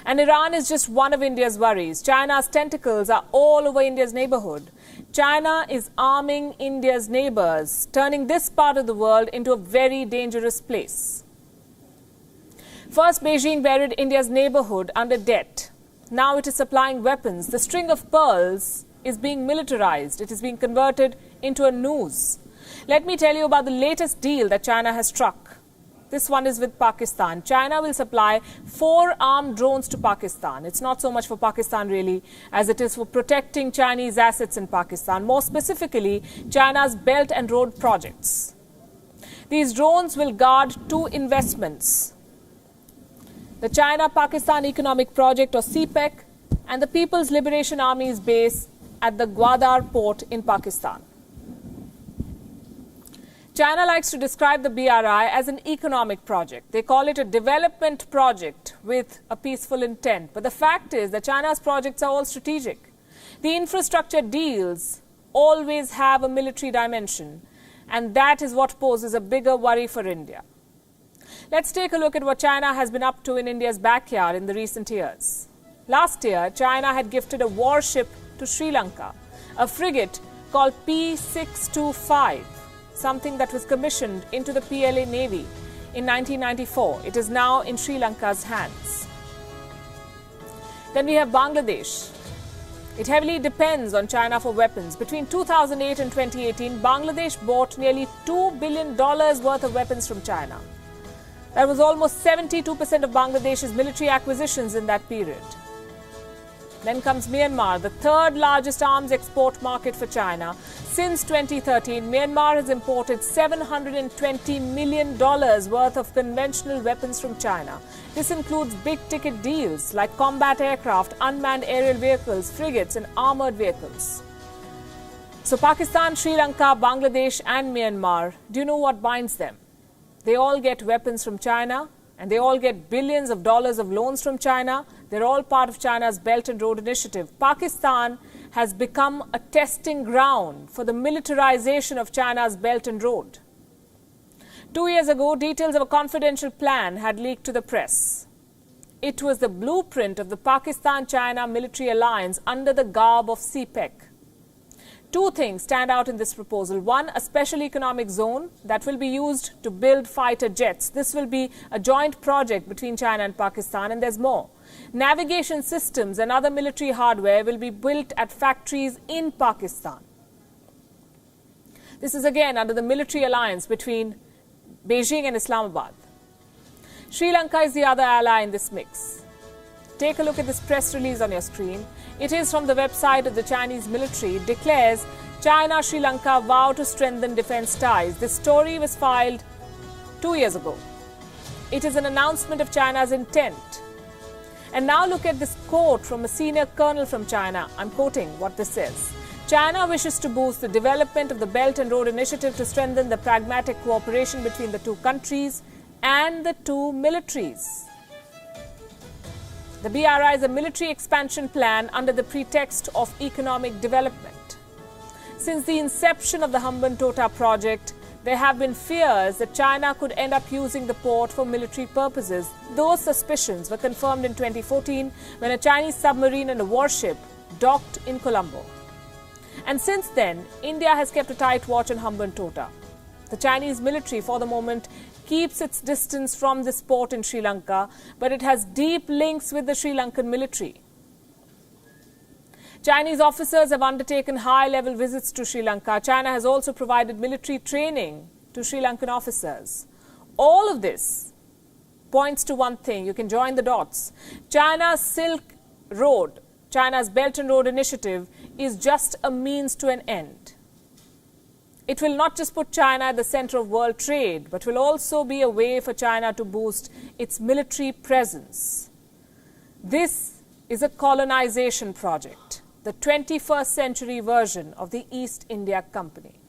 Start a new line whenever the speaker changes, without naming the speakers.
And Iran is just one of India's worries. China's tentacles are all over India's neighborhood. China is arming India's neighbors, turning this part of the world into a very dangerous place. First, Beijing buried India's neighborhood under debt. Now it is supplying weapons. The string of pearls is being militarized. It is being converted into a noose. Let me tell you about the latest deal that China has struck. This one is with Pakistan. China will supply 4 armed drones to Pakistan. It's not so much for Pakistan really, as it is for protecting Chinese assets in Pakistan. More specifically, China's Belt and Road projects. These drones will guard 2 investments: the China-Pakistan Economic Project, or CPEC, and the People's Liberation Army's base at the Gwadar port in Pakistan. China likes to describe the BRI as an economic project. They call it a development project with a peaceful intent. But the fact is that China's projects are all strategic. The infrastructure deals always have a military dimension, and that is what poses a bigger worry for India. Let's take a look at what China has been up to in India's backyard in the recent years. Last year, China had gifted a warship to Sri Lanka, a frigate called P625. Something that was commissioned into the PLA Navy in 1994. It is now in Sri Lanka's hands. Then we have Bangladesh. It heavily depends on China for weapons. Between 2008 and 2018, Bangladesh bought nearly $2 billion worth of weapons from China. That was almost 72% of Bangladesh's military acquisitions in that period. Then comes Myanmar, the 3rd largest arms export market for China. Since 2013, Myanmar has imported $720 million worth of conventional weapons from China. This includes big-ticket deals like combat aircraft, unmanned aerial vehicles, frigates, and armored vehicles. So Pakistan, Sri Lanka, Bangladesh, and Myanmar, do you know what binds them? They all get weapons from China, and they all get billions of dollars of loans from China. They're all part of China's Belt and Road Initiative. Pakistan has become a testing ground for the militarization of China's Belt and Road. 2 years ago, details of a confidential plan had leaked to the press. It was the blueprint of the Pakistan-China military alliance under the garb of CPEC. 2 things stand out in this proposal. 1, a special economic zone that will be used to build fighter jets. This will be a joint project between China and Pakistan, and there's more. Navigation systems and other military hardware will be built at factories in Pakistan. This is again under the military alliance between Beijing and Islamabad. Sri Lanka is the other ally in this mix. Take a look at this press release on your screen. It is from the website of the Chinese military. It declares China-Sri Lanka vow to strengthen defense ties. This story was filed 2 years ago. It is an announcement of China's intent. And now look at this quote from a senior colonel from China. I'm quoting what this says. China wishes to boost the development of the Belt and Road Initiative to strengthen the pragmatic cooperation between the 2 countries and the 2 militaries. The BRI is a military expansion plan under the pretext of economic development. Since the inception of the Hambantota project, there have been fears that China could end up using the port for military purposes. Those suspicions were confirmed in 2014 when a Chinese submarine and a warship docked in Colombo. And since then, India has kept a tight watch on Hambantota. The Chinese military, for the moment, keeps its distance from this port in Sri Lanka, but it has deep links with the Sri Lankan military. Chinese officers have undertaken high-level visits to Sri Lanka. China has also provided military training to Sri Lankan officers. All of this points to one thing. You can join the dots. China's Silk Road, China's Belt and Road Initiative, is just a means to an end. It will not just put China at the center of world trade, but will also be a way for China to boost its military presence. This is a colonization project, the 21st century version of the East India Company.